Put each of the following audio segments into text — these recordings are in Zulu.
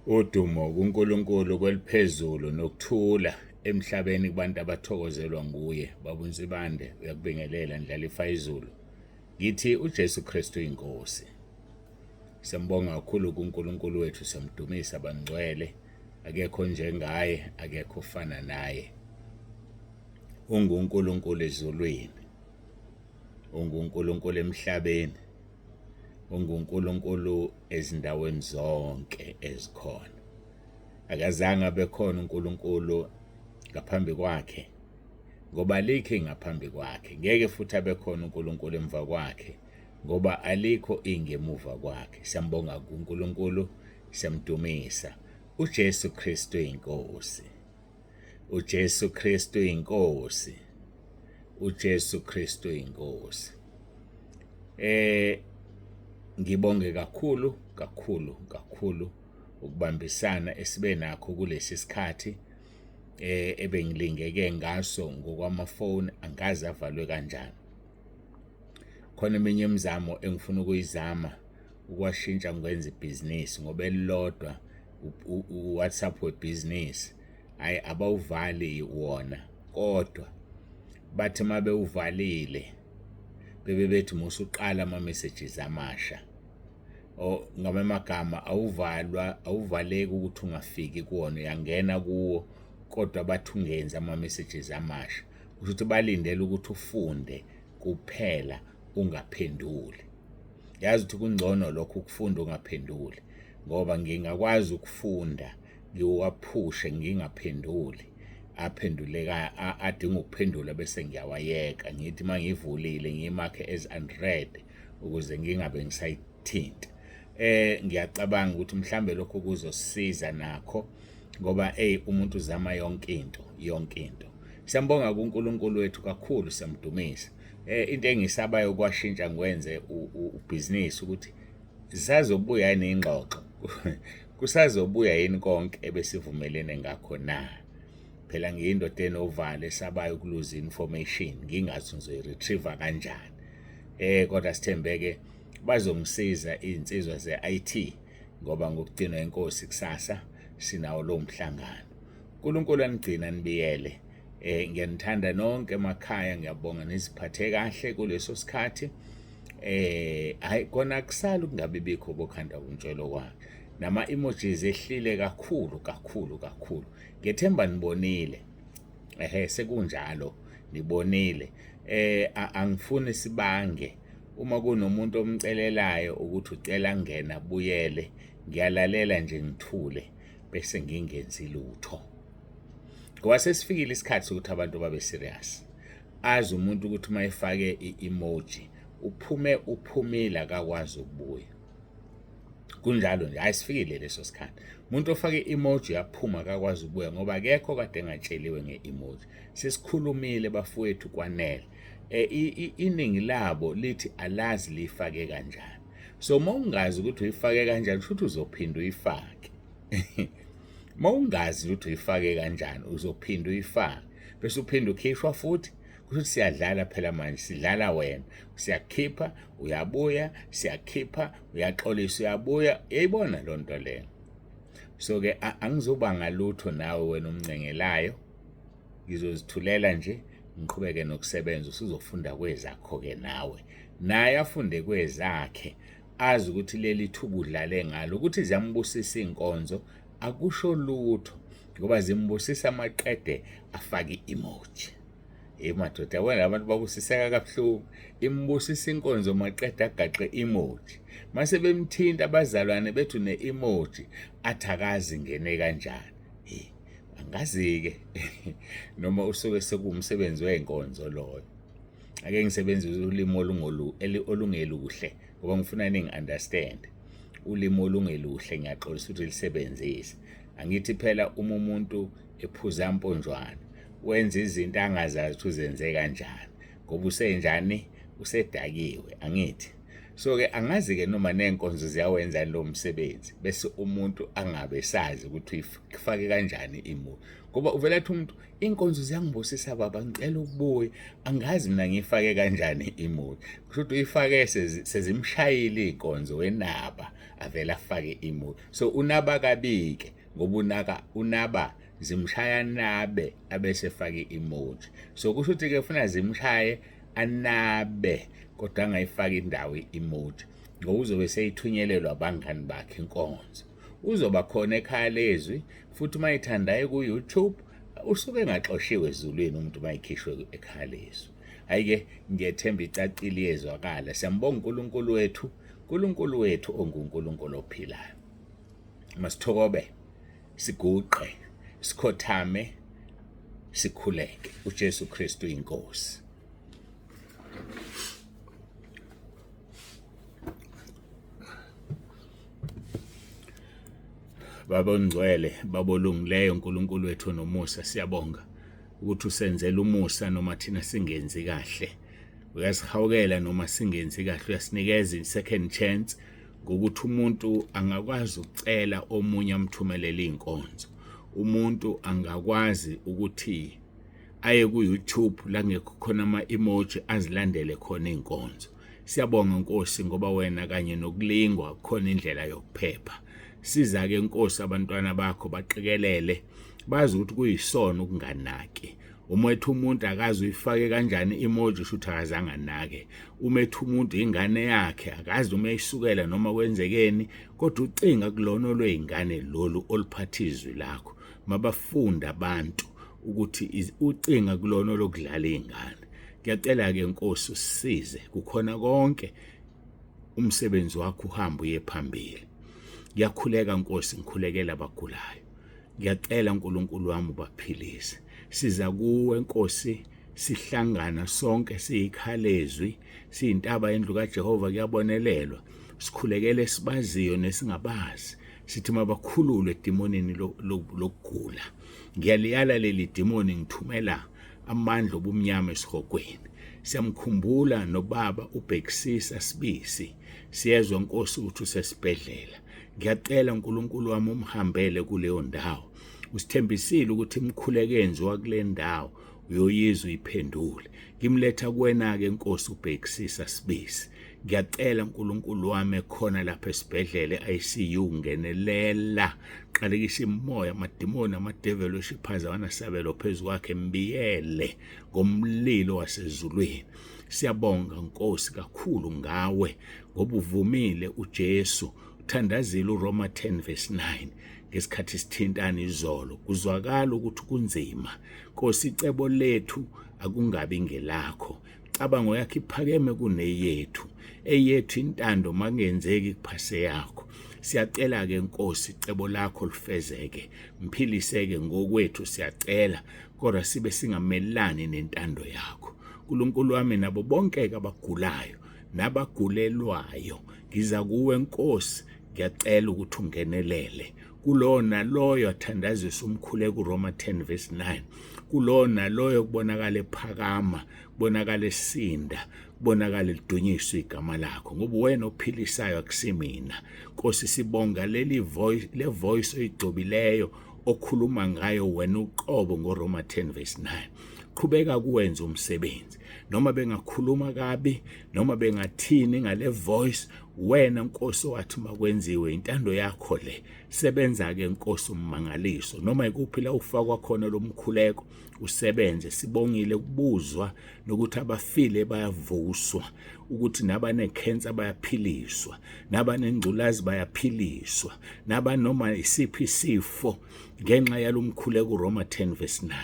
Udumo kuNkulunkulu kweliphezulu nokuthula emhlabeni kubantu abathokozelwa nguye. Baba uNsibande uyakubingelela Ndlalifa izulu. Ngithi uJesu Kristu inkosi. Siyambonga kakhulu kuNkulunkulu wethu, siyamdumisa bangcwele. Akekho njengaye, akekho ufana naye. UnguNkulunkulu ezulwini. UnguNkulunkulu emhlabeni. UnguNkulunkulu ezindaweni zonke ezikhona. Akazange abe khona uNkulunkulu ngaphambi kwakhe, ngoba alikho ngaphambi kwakhe. Ngeke futhi abe khona uNkulunkulu emva kwakhe, ngoba alikho ingemuva kwakhe. Siyambonga kuNkulunkulu, siyamdumisa. uJesu Kristu inkosi. uJesu Kristu inkosi. uJesu Kristu inkosi. Ngibonge kakhulu ukubambisana esibe nakho kulesi sikhathi ebengilingeke ngaso ngokwamafoni, angazi avalwe kanjani. Khona eminye imizamo engifuna ukuyizama ukwashintsha ngikwenza ibhizinisi, ngoba elilodwa uWhatsApp webhizinisi hayi abawuvali wona, kodwa bathi mabe uvalile bebethi musuqala ama-messages amasha. Ngamanye amagama awuvaleki ukuthi ungafiki kuwona, uyangena kuwo, kodwa bathi ungenza ama-messages amasha. Ukuthi balindele ukuthi ufunde kuphela ungaphenduli. Yazi ukuthi kungcono lokho ukufunda ungaphenduli, ngoba ngingakwazi ukufunda ngiwaphushe ngingaphenduli, aphenduleka adinga ukuphendula bese ngiyawayeka. Ngithi mangivulile ngimakhe as unread ukuze ngingabe ngisayithinta. Ngiyacabanga ukuthi mhlambe lokho kuzosisiza nakho, ngoba umuntu uzama yonke into. Siyambonga kuNkulunkulu wethu kakhulu, siyamdumisa. Into engisabayo kwashintsha ngwenze ubhizinisi ukuthi zisazobuya yini ingxoxo. Kusazobuya yini konke ebesivumelene ngakho na? Phela ngiyindoda enovalo esabayo ukuluza information, ngingathi ngizoyi-retriever kanjani. Kodwa sithembeke bazongisiza izinsizwa ze-IT, ngoba ngokugcinwa inkosi kusasa sinawo lo mhlangano. uNkulunkulu anigcina nibiyele. Ngiyanithanda nonke emakhaya, ngiyabonga niziphathe kahle kuleso sikhathi. Hayi kona kusala ukungabi bikho bokhanda kuntshelo kwakhe. Nama-emojis ehlile kakhulu. Ngethemba nibonile. Sekunjalo nibonile. Angifuni sibange. Uma kunomuntu omcelelayo ukuthi ucela ngena buyele, ngiyalalela nje ngithule bese ngingenzi lutho. Ngoba sesifikile isikhathi sokuthi abantu babe serious. Azi umuntu ukuthi mayifake i-emoji uphumile akakwazi ukubuya. Kunjalo nje, ayisifikile leso sikhathi. Umuntu ofake i-emoji yaphuma akakwazi ukubuya, ngoba akekho kade engatsheliwe nge-emoji. Sesikhulumile bafowethu kwanele. Iningi labo lithi alazi lifake kanjani. So mawungazi ukuthi uyifake kanjani futhi uzophinda uyifake. Mawungazi ukuthi uyifake kanjani uzophinda uyifake. Bese uphinda ukhishwa futhi ukuthi siyadlala phela manje, sidlala wena. Siyakhipha uyabuya, siyakhipha uyaxolisa uyabuya. Uyayibona lo nto leyo. So ke angizobanga lutho nawe wena umncengelayo. Ngizozithulela nje ngiqhubeke nokusebenza, usuzofunda kwezakho ke nawe. Naye afunde kwezakhe, azi ukuthi leli thuba udlale ngalo ukuthi ziyambusisa inkonzo akusho lutho, ngoba zimbusisa amaqede afake i-emoji. Madoda wena abantu babusiseka kabuhlungu. Imbusisa inkonzo maqede agaxe emoji. Mase bemthinta abazalwane bethu ne-emoji athakazi ngene kanjani. Angazi-ke noma usuke sekuwumsebenzi wey'nkonzo loyo. Ake ngisebenzise ulimi olungeluhle, ngoba ngifuna ningi-understand. Ulimi olungeluhle ngiyaxolisa ukuthi lisebenzise. Angithi phela uma umuntu ephuza amponjwana wenza izinto angazazi ukuthi uzenze kanjani, ngoba usenjani, usedakiwe, angithi. So ke angazi ke noma nenkonzo ziyawenza lo msebenzi bese umuntu angabe sazi ukuthi uyifake kanjani imuli, ngoba uvela athi umuntu inkonzo ziyangibusisa baba ngicela ukubuya, angazi mina ngifake kanjani imuli. Kusho ukuthi uyifake sezimshayile inkonzo wenaba avela afake imuli. So unaba kabike ngoba unaba zimshaya nabe abese fake emoji. So kusho ukuthi ke ufuna zimshaye anabe kodwa angayifaki indawo emoji, ngoba uzobe seyithunyelelwa abangani bakhe inkonzo. Uzoba khona ekhaya lezwi futhi mayithandayo ku YouTube usuke engaxoshiwe ezulwini umuntu mayikhishwe ekhaya lezwi. Hayi ke ngiyethemba icacile yezwakala. Siyambonga uNkulunkulu wethu onguNkulunkulu ophilayo. Masithokobe, siguqe, sikhothame, sikhuleke. uJesu Kristu inkosi. Baba ongcwele, Baba olungileyo, uNkulunkulu wethu nomusa, siyabonga ukuthi usenzela umusa noma thina singenzi kahle. Uyasihawukela noma singenzi kahle, uyasinikeza i-second chance ngokuthi umuntu angakwazi ukucela omunye amthumelele inkonzo. Umuntu angakwazi ukuthi aye ku YouTube la ngekho khona ama-emoji azilandele khona inkonzo. Siyabonga Nkosi ngoba wena kanye nokulingwa khona indlela yokuphepha. Siza ke Nkosi abantwana bakho baqikelele, bazi ukuthi kuyisono ukunganaki. Umethu umuntu akazi uyifake kanjani emoji shothi akazange anake. Umethu umuntu ingane yakhe akazi uma isukela noma kwenzekeni, kodwa ucinga kulona lwezingane lolu oluphathizwe lakho. Mabafunda abantu ukuthi ucinga kulona lokudlala izingane. Ngiyacela ke Nkosi usisize kukhona konke umsebenzi wakho uhamba uye phambili. Ngiyakhuleka Nkosi, ngikhulekela abagulayo. Ngiyacela uNkulunkulu wami ubaphilise. Siza kuwe Nkosi, sihlangana sonke siyikhalezwi, siyintaba endlu kaJehova kuyabonelelwa. Sikhulekele sibaziyo nesingabazi. Sithi mabakhululwe edemonini lokugula. Ngiyaliyala leli demoni ngithumela amandla obumnyama esihogweni. Siyamkhumbula nobaba ubhekisisa Sibisi. Siyezwa Nkosi ukuthi usesibhedlela. Ngiyacela uNkulunkulu wami umhambele kuleyo ndawo. Usithembisile ukuthi imkhuleko enziwa kule ndawo uyoyizwa iphendule. Ngimletha kuwena ke Nkosi ubhekisisa Sibisi. Ngiyacela uNkulunkulu wami khona lapha esibhedlela ICU ngenelela. Qalekisa imoya, amademoni, amadevil oshiphaza wanasabelo phezu kwakhe, mbiyele ngomlilo wasezulwini. Siyabonga Nkosi kakhulu ngawe ngoba uvumile uJesu uthandazile uRoma 10:9 ngesikhathi sithintana izolo. Kuzwakala ukuthi kunzima. Nkosi icebo lethu akungabi ngelakho. Cabango yakhe iphakeme kuneyethu. Eyethu intando mangenzeki kuphase yakho. Siyacela ke Nkosi icebo lakho lifezeke. Mphiliseke ngokwethu siyacela, kodwa sibe singamelani nentando yakho. uNkulunkulu wami nabo bonke abagulayo nabagulelwayo, ngiza kuwe Nkosi, ngiyacela ukuthi ungenelele. Kulona loyo athandazisa umkhuleko uRoma 10:9. Kulona loyo kubonakala ephakama, kubonakala esinda, kubonakala lidunyiswa igama lakho. Ngoba wena ophilisayo akusimina. Nkosi sibonga le voice oyigcobileyo okhuluma ngayo wena uqobo ngoRoma 10:9. Qhubeka kuwenza umsebenzi. Noma bengakhuluma kabi, noma bengathini ngale voice, wena Nkosi wathi makwenziwe intando yakho le. Sebenza ke Nkosi ummangaliso. Noma ikuphi la ufakwa khona lo mkhuleko usebenze. Sibongile ukubuzwa nokuthi abafile bayavuswa, ukuthi nabanekhensa bayaphiliswa, nabanengculazi bayaphiliswa, nabanoma isiphi isifo ngenxa yalomkhuleko uRoma 10:9.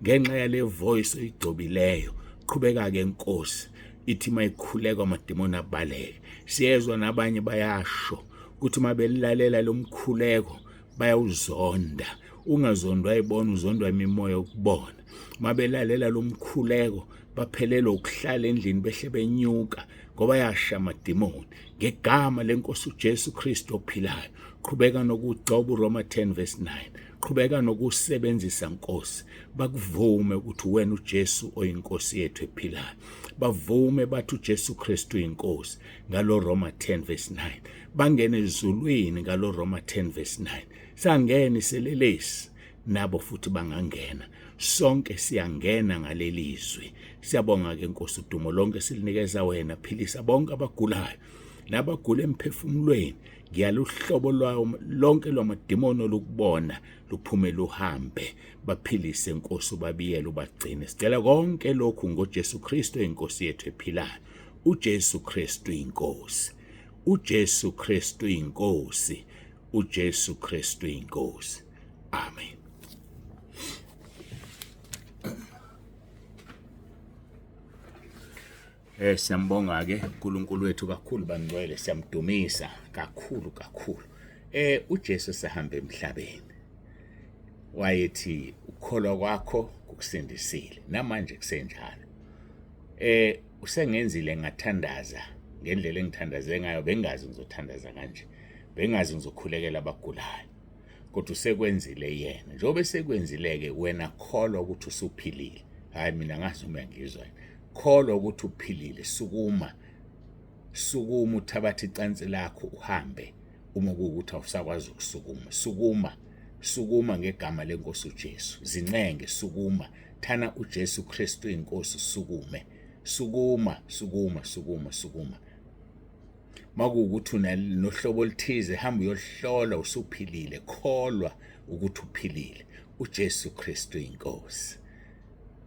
Ngenxa yale voice oyigcobileyo. Qhubeka ke Nkosi, ithi mayikhuleka amademoni abaleke. Siyezwa nabanye bayasho ukuthi mabelalela lo mkhuleko bayawuzonda. Ungazondwa ayibona, uzondwa imimoya yokubona. Mabelalela lo mkhuleko baphelelwa ukuhlala endlini behle benyuka ngoba yasha amademoni. Ngegama leNkosi uJesu Kristu ophilayo, qhubeka nokugcoba uRoma 10 verse 9, qhubeka nokusebenzisa Nkosi, bakuvume ukuthi wena uJesu oyinkosi yethu ephilayo, bavume bathi uJesu Kristu uyinkosi ngalo Roma 10 verse 9, bangene ezulwini ngalo Roma 10 verse 9, sangena iselelesi nabo futhi bangangena, sonke siyangena ngalelizwi. Siyabonga ke Nkosi, udumo lonke silinikeza wena, philisa bonke abagulayo nabagula emphefumulweni, ngiyaluhlobo lwawo lonke lwamadimoni lokubona luphume luhambe, baphilise Nkosi, ubabiyele ubagcine. Sicela konke lokhu ngoJesu Kristu inkosi yethu ephilayo. uJesu Kristu inkosi, uJesu Kristu inkosi, uJesu Kristu inkosi. Amen. Siyambonga ke uNkulunkulu wethu kakhulu bangcwele, siyamdumisa kakhulu. uJesu sahamba emhlabeni wayethi ukholwa kwakho kukusindisile, namanje kusenjalo. Usengenzile ngathandaza ngendlela engithandaze ngayo, bengazi ngizothandaza kanje, bengazi ngizokhulekela abagulayo, kodwa usekwenzile yena. Njengoba sekwenzile-ke wena kholwa ukuthi usuphilile. Hayi mina ngazi uma ngizwa, kholwa ukuthi uphilile, sukuma uthabathe icansi lakho uhambe. Uma kuwukuthi awusakwazi ukusukuma, sukuma ngegama lenkosi uJesu, zincenge, sukuma, thana uJesu Kristu inkosi, sukuma. Makuwukuthi unohlobo oluthize, hamba uyohlola usuphilile, kholwa ukuthi uphilile. uJesu Kristu inkosi.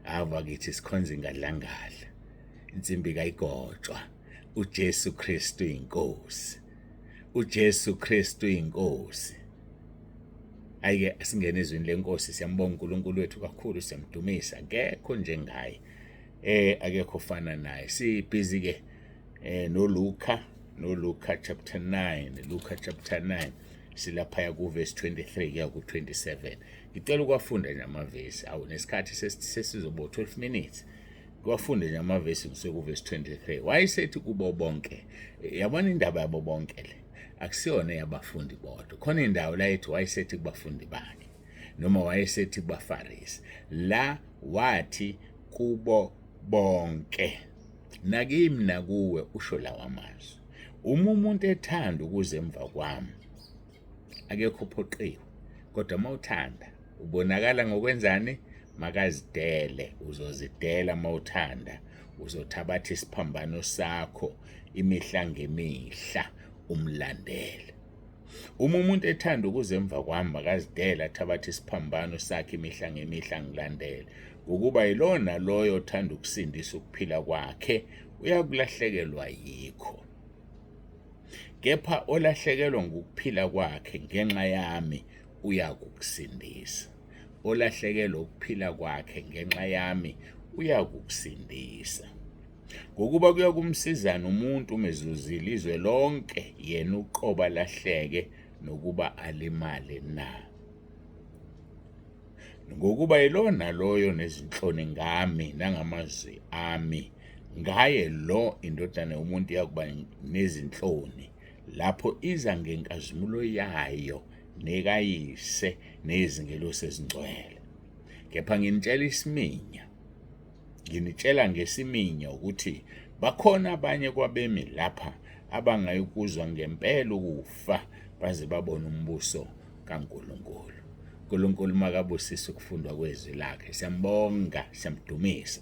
Ava kithi sikhonza ingadlangadla, insimbi kayigotshwa. uJesu Kristu inkosi, uJesu Kristu inkosi. Ayike asingene ezwini lenkosi. Siyambonga uNkulunkulu wethu kakhulu, siyamdumisa, akekho njengaye, akekho fana naye. Sibhizi ke noLuka chapter 9, silapha ku verse 23 kuya ku 27. Ngicela ukwafunda nje amavesi, nesikhathi sesizobo 12 minutes. Kwafunde nje amavesi kusuka ku verse 23. Wayesethi kubo bonke, yabona indaba yabo bonke le akusiyona yabafundi bodwa. Khona indawo la ethi wayesethi kubafundi bakhe, noma wayesethi kubaFarisi, la wathi kubo bonke, nakimi nakuwe usho lawa mazwi. Umuntu ethanda ukuze emva kwami akekho uphoqiwe, kodwa mawuthanda ubonakala ngokwenzani, makazidele. Uzozidela mawuthanda, uzothabatha isiphambano sakho imihla ngemihla umlandele. Umuntu ethanda ukuze emva kwami makazidela, athabatha isiphambano sakhe imihla ngemihla ngilandele. Ukuba yilona loyo othanda ukusindisa ukuphila kwakhe uyakulahlekelwa yikho. Kepha olahlekelwa ngokuphila kwakhe ngenxa yami uyakukusindisa. Olahlekelwa ukuphila kwakhe ngenxa yami uyakukusindisa. Ngokuba kuya kumsizana umuntu umezuzile izwe lonke, yena uqoba lahleke nokuba alimale na. Ngokuba yilona loyo nezinhloni ngami nangamazwi ami, ngaye lo indodana yomuntu yakuba nezinhloni lapho iza ngenkazimulo yayo nekayise nezingelosi ezingcwele. Kepha nginitshela isiminya, nginitshela ngesiminya ukuthi bakhona abanye kwabemi lapha abangayikuzwa ngempela ukufa baze babone umbuso kaNkulunkulu. uNkulunkulu makabusise ukufundwa kwezwi lakhe. Siyambonga, siyamdumisa.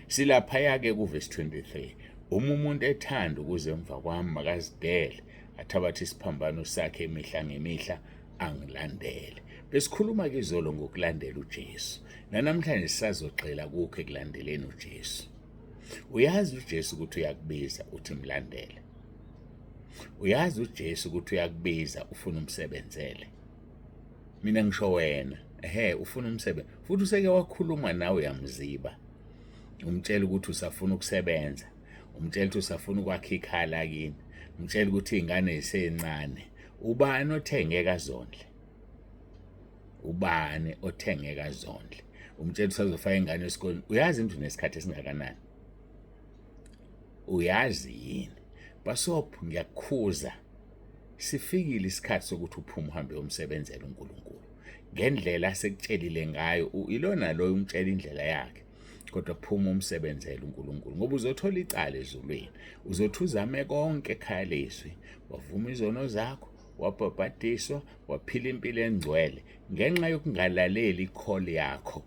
Silaphaya-ke kuverse 23. Umuntu ethanda ukuze emva kwami makazidele, athabathe isiphambano sakhe imihla ngemihla angilandele. Besikhuluma-ke izolo ngokulandela uJesu. Namhlanje sisazogxila kukho ekulandeleni uJesu. Uyazi uJesu ukuthi uyakubiza uthi mlandele. Uyazi uJesu ukuthi uyakubiza ufuna umsebenzele. Mina ngisho wena, ufuna umsebenzi. Futhi useke wakhuluma nawe uyamziba. Umtshela ukuthi usafuna ukusebenza. Umtshela ukuthi usafuna ukwakha ikhala kini. Umtshela ukuthi izingane zisencane. Ubani othengeka zondle? Ubani othengeka zondle? Umtshela usazofaka ingane esikoleni. Uyazi into nesikhathi esingakanani? Uyazi yini? Basophu ngiyakukhuza. sifikile isikhathi sokuthi uphume uhambe umsebenzela uNkulunkulu ngendlela asekutshelile ngayo. Ilona loyo umtshela indlela yakhe, kodwa phuma umsebenzela uNkulunkulu ngoba uzothola icala ezulwini. Uzothi uzame konke ekhaya lezwi, wavuma izono zakho, wabhabhadiswa, waphila impilo engcwele ngenxa yokungalaleli i-call yakho,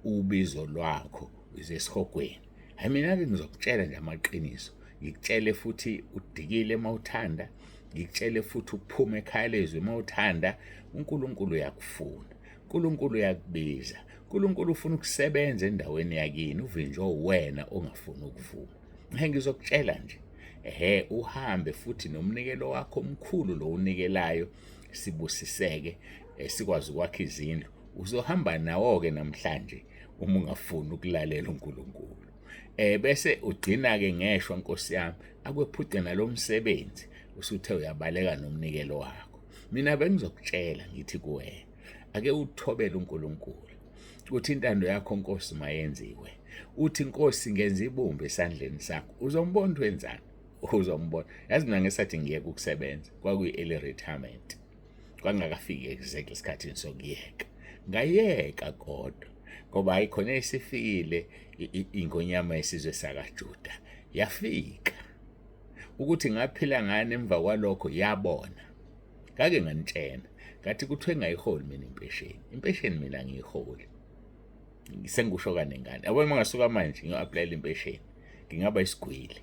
ubizo lwakho isihogweni. Mina-ke ngizokutshela nje amaqiniso, ngikutshele futhi udikile mawuthanda, ngikutshele futhi uphume ekhaya lezwi mawuthanda. uNkulunkulu uyakufuna, uNkulunkulu uyakubiza, uNkulunkulu ufuna ukusebenza endaweni yakini, uvinjwe uwena ongafuni ukuvuma. Ngizokutshela nje, uhambe futhi nomnikelo wakho omkhulu lo unikelayo, sibusiseke, sikwazi ukwakha izindlu. Uzohamba nawo-ke namhlanje uma ungafuni ukulalela uNkulunkulu. Bese ugcina-ke ngeshwa, Nkosi yami, akwephuce nalo msebenzi usuthe uyabaleka nomnikelo wakho. Mina bengizokutshela ngithi kuwe, ake uthobele uNkulunkulu ukuthi intando yakho Nkosi mayenziwe. Uthi Nkosi ngenza ibumba esandleni sakho, uzombona wenzani? Uzombona. Yazi mina ngesathi ngiyeka ukusebenza kwakuyi-early retirement, kwangakafiki exactly isikhathini sokuyeka. Ngayeka kodwa ngoba hayi khona isifikile inkonyama yesizwe sakaJuda, yafika ukuthi ngaphila ngani. Emva kwalokho yabona, ngake nganitshena ngathi kuthiwe ngayiholi mina impesheni mina ngiyiholi. Sengikusho kanengane, yabo uma ngasuka manje ngiyo-aplayela impesheni ngingaba isigwili.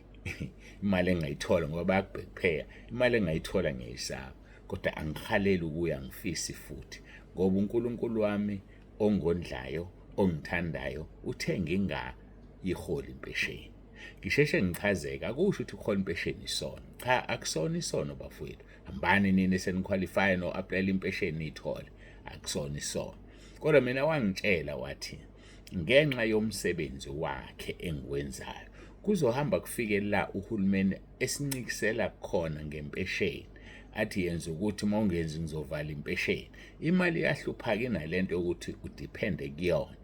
Imali engayithola ngoba bayakubhekupheya, imali engayithola ngiyayisaba, kodwa angihaleli ukuya, ngifisi futhi ngoba uNkulunkulu wami ongondlayo, ongithandayo, uthe ngingayiholi impesheni. Ngisheshe ngichazeka, akusho ukuthi ukuhola impesheni isono. Cha, akusona isono bafowethu. Hambani nini eseniqualify no-aplayela impesheni niyithole, akusona isono. Kodwa mina wangitshela wathi ngenxa yomsebenzi wakhe engiwenzayo kuzohamba kufike la uhulumeni esincikisela khona ngempesheni, athi yenza ukuthi uma ungenzi ngizovala impesheni. Imali yahlupha-ke nalento yokuthi udiphende kuyona.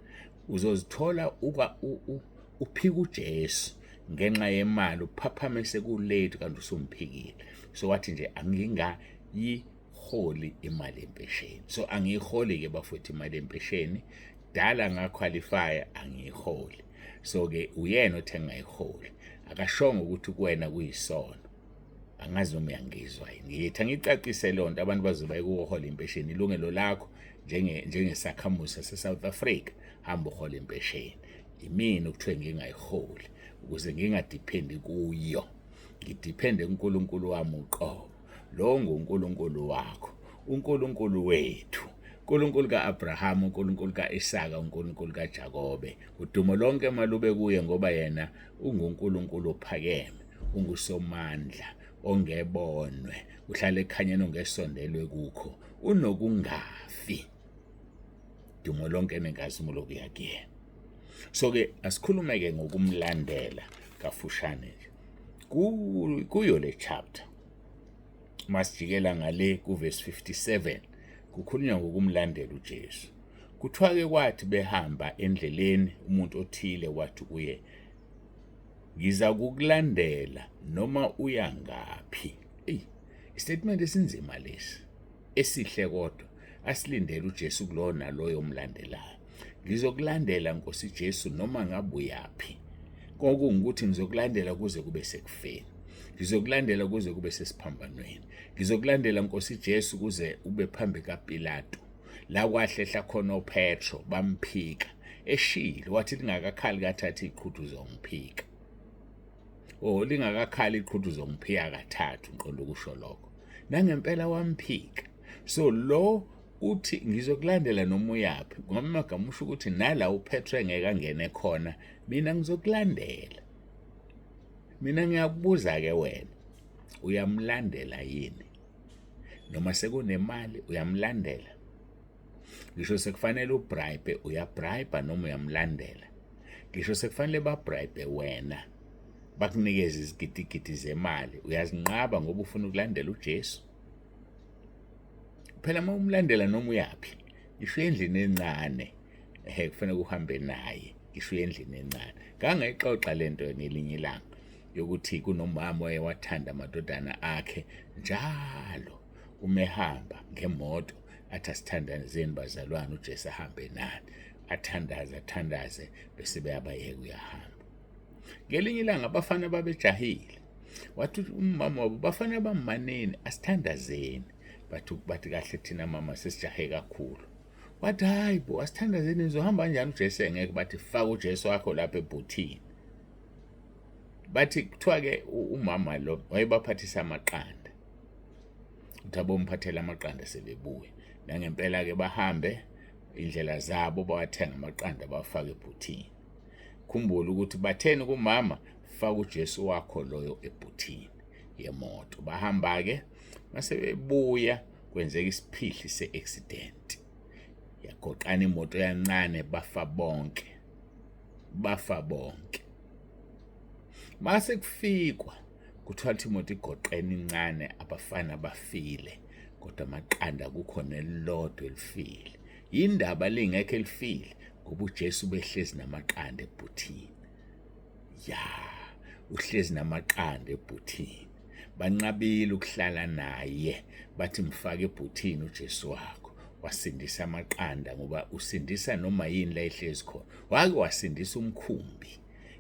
Uzozithola uphika uJesu ngenxa yemali, uphaphamise kulate kanti usumphikile. So wathi nje angingayiholi imali yempesheni. So angiyiholi-ke bafowethu imali yempesheni, dala ngaqualify, angiyiholi. So-ke uyena othe ngayiholi, akashongo ukuthi kuwena kuyisono. Angazi noma uyangizwa yini. Ngithi angicacise lonto abantu bazoba ukuhola impesheni, ilungelo lakho njengesakhamuzi sase-South Africa, hamba uhola impesheni. Imina ukuthiwe ngingayiholi ukuze ngingadiphendi kuyo, ngidiphende kuNkulunkulu wami uqobo. Lo nguNkulunkulu wakho, uNkulunkulu wethu, uNkulunkulu ka-Abrahama, uNkulunkulu ka-Isaka, uNkulunkulu kaJakobe. Udumo lonke malube kuye ngoba yena unguNkulunkulu ophakeme, ungusomandla, ongebonwe, uhlala ekhanyeni ongesondelwe kukho, unokungafi. Dumo lonke nenkazimulo kuya kuyena. So-ke asikhulume-ke ngokumlandela kafushane nje kuyo le chapter. Masijikela ngale kuverse 57 kukhulunywa ngokumlandela uJesu. Kuthiwa-ke kwathi behamba endleleni umuntu othile wathi kuye, ngiza kukulandela noma uya ngaphi. Istatement esinzima lesi, esihle kodwa asilindele uJesu kulo naloyo omlandelayo. Ngizokulandela Nkosi Jesu noma ngabe uyaphi. Kokungukuthi ngizokulandela kuze kube sekufeni, ngizokulandela kuze kube sesiphambanweni, ngizokulandela Nkosi Jesu kuze ube phambi kaPilato, la kwahlehla khona uPetro bamphika, eshilo wathi lingakakhali kathathu iqhuthu uzongiphika. Lingakakhali iqhuthu uzongiphika kathathu, ngiqonda ukusho lokho. Nangempela wamphika. So lo uthi ngizokulandela noma uyaphi, ngomagama usho ukuthi nala uPetro engeke angene khona, mina ngizokulandela. Mina ngiyakubuza-ke wena, uyamlandela yini? Noma sekunemali uyamlandela? Ngisho sekufanele ubribe, uyabribe noma uyamlandela? Ngisho sekufanele babribe wena, bakunikeze izigidigidi zemali, uyazinqaba ngoba ufuna ukulandela uJesu? Phela uma umlandela noma uyaphi, ngisho endlini encane, kufanele uhambe naye, ngisho endlini encane. Ngangayixoxa lento ngelinye ilanga yokuthi kunomama owathanda amadodana akhe njalo, umehamba ngemoto athi asithandazeni bazalwane, uJesu ahambe nani, athandaze bese beyabayeka uyahamba. Ngelinye ilanga abafana babejahile, wathi umama wabo, bafana bamanini, asithandazeni. Bathi kahle thina mama sesijahe kakhulu. Wathi hayi bo, asithandazeni, nizohamba kanjani uJesu engeke? Bathi faka uJesu wakho lapha ebhuthini. Bathi kuthiwa-ke umama lo wayebaphathisa amaqanda, uthi abomphathela amaqanda sebebuya. Nangempela-ke bahambe indlela zabo, bawathenga amaqanda bawafaka ebhuthini. Khumbula ukuthi batheni kumama, faka uJesu wakho loyo ebhuthini yemoto. Bahamba-ke, mase bebuya kwenzeka isiphihli se-accident, yagoqana imoto yancane, bafa bonke. Mase kufikwa kuthiwa imoto igoqene incane, abafana bafile, kodwa amaqanda kukhona elilodwa elifile. Yindaba lingekho elifile ngoba uJesu behlezi namaqanda ebhuthini. Uhlezi namaqanda ebhuthini. Banqabile ukuhlala naye, bathi mfake ebhuthini uJesu wakho. Wasindisa amaqanda ngoba usindisa noma yini la ehlezi khona. Wake wasindisa umkhumbi.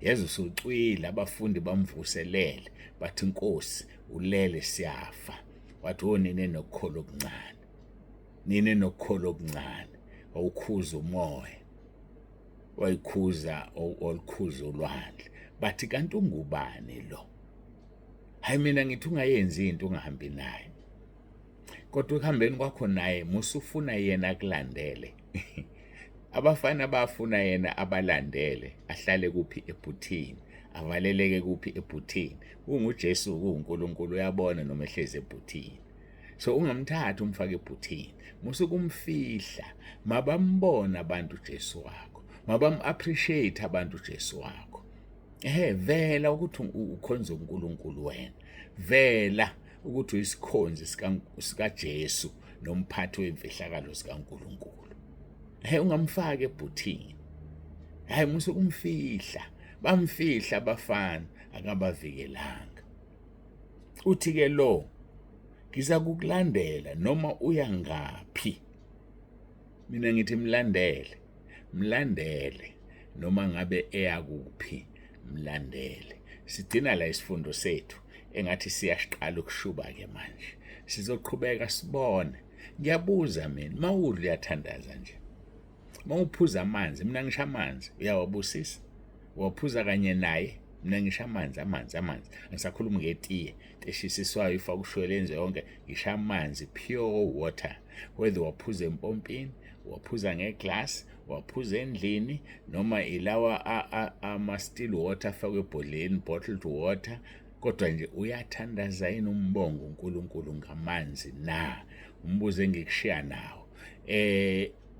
Yezu usucwile, abafundi bamvuselele, bathi Nkosi ulele siyafa. Wathi nine nokukholo okuncane, wawukhuza umoya, wayikhuza olukhuza ulwandle. Bathi kanti ungubani lo? Hayi mina ngithi ungayenzi into ungahambi naye, kodwa ukuhambeni kwakho naye musufuna yena kulandele. Abafana bafuna yena abalandele, ahlale kuphi ebhuthini, avaleleke kuphi ebhuthini. UJesu kuNkulunkulu, uyabona noma ehlezi ebhuthini. So ungamthatha umfake ebhuthini, musukumfihla. Mabambona abantu uJesu wakho, mabam-appreciate abantu uJesu wakho. Vela ukuthi ukhonza uNkulunkulu wena, vela ukuthi uyisikhonzi sikaJesu nomphathi wemfihlakalo zikaNkulunkulu. Ungamfaki ebhuthini. Musukumfihla. Bamfihla abafana, akabavikelanga. Uthi-ke lo, ngiza kukulandela noma uya ngaphi. Mina ngithi mlandele noma ngabe eya kuphi, mlandele. Sidina la isifundo sethu engathi siyasiqala ukushuba-ke manje. Sizoqhubeka sibone. Ngiyabuza mina, mawudla uyathandaza nje. Mawuphuza amanzi, mina ngisho amanzi, uyawabusisa? Waphuza kanye naye? Mina ngisho amanzi. Angisakhulumi ngetiye eshisiswayo ifaka ushwele enze yonke. Ngisho amanzi, pure water. Whether waphuza empompini, waphuza ngeglass, waphuza endlini, noma ilawa ama-still water afakwe ebhodleni, bottled water. Kodwa nje uyathandaza yini umbongo uNkulunkulu ngamanzi na? Umbuzo engikushiya nawo.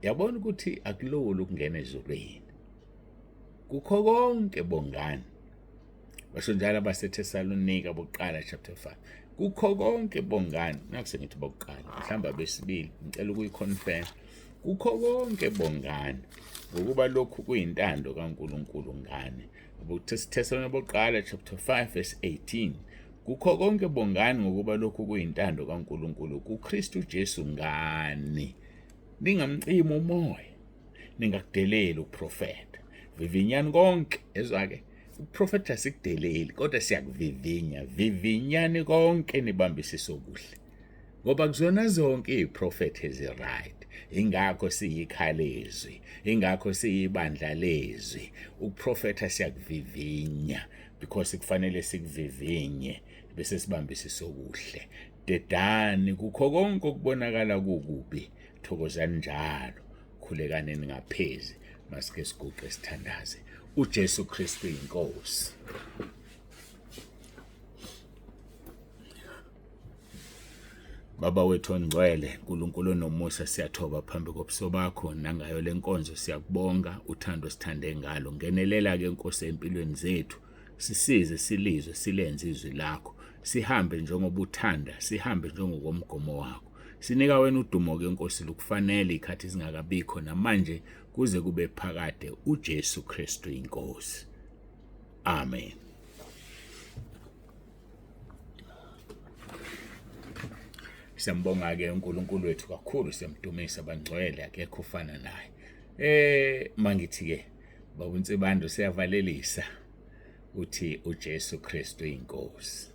Yabona ukuthi akulula ukungena ezulwini. Kukho konke bongani. Basho njalo abaseThesalonika bokuqala chapter 5. Kukho konke bongani. Nakusengithi bokuqala, mhlamba besibili, ngicela ukuyiconfirm. Kukho konke bongani ngokuba lokhu kuyintando kaNkulunkulu ngani. UThesalonika bokuqala chapter 5 verse 18. Kukho konke bongani ngokuba lokhu kuyintando kaNkulunkulu kuKristu Jesu ngani. Ningamcima umoya, ningakudeleli ukuprofeta. Vivinyani konke, ezwa-ke, ukuprofeta sikudeleli, kodwa siyakuvivinya. Vivinyani konke nibambisise okuhle. Ngoba kuzona zonke iziprofeti ezi-right. Ingakho siyikhalezwi, ingakho siyibandla lezwi. Ukuprofeta siyakuvivinya because kufanele sikuvivinye bese sibambisise okuhle. Dedani kukho konke okubonakala kukubi. Thokozani njalo, khulekani ngaphezi, masike siguqe sithandaze. uJesu Kristu inkosi. Baba wethu ongcwele, uNkulunkulu onomusa, siyathoba phambi kobuso bakho nangayo lenkonzo. Siyakubonga uthando sithande ngalo. Ngenelela-ke Nkosi empilweni zethu, sisize silizwe silenze izwi lakho, sihambe njengoba uthanda, sihambe njengokomgomo wakho. Sinika wena udumo-ke Nkosi lukufanele ikhathi zingakabikho namanje kuze kube phakade. uJesu Kristu inkosi. Amen. Siyambonga-ke uNkulunkulu wethu kakhulu, siyamdumisa, bangcwele, akekho ufana naye. Mangithi-ke baba uNsibando siyavalelisa uthi uJesu Kristu inkosi.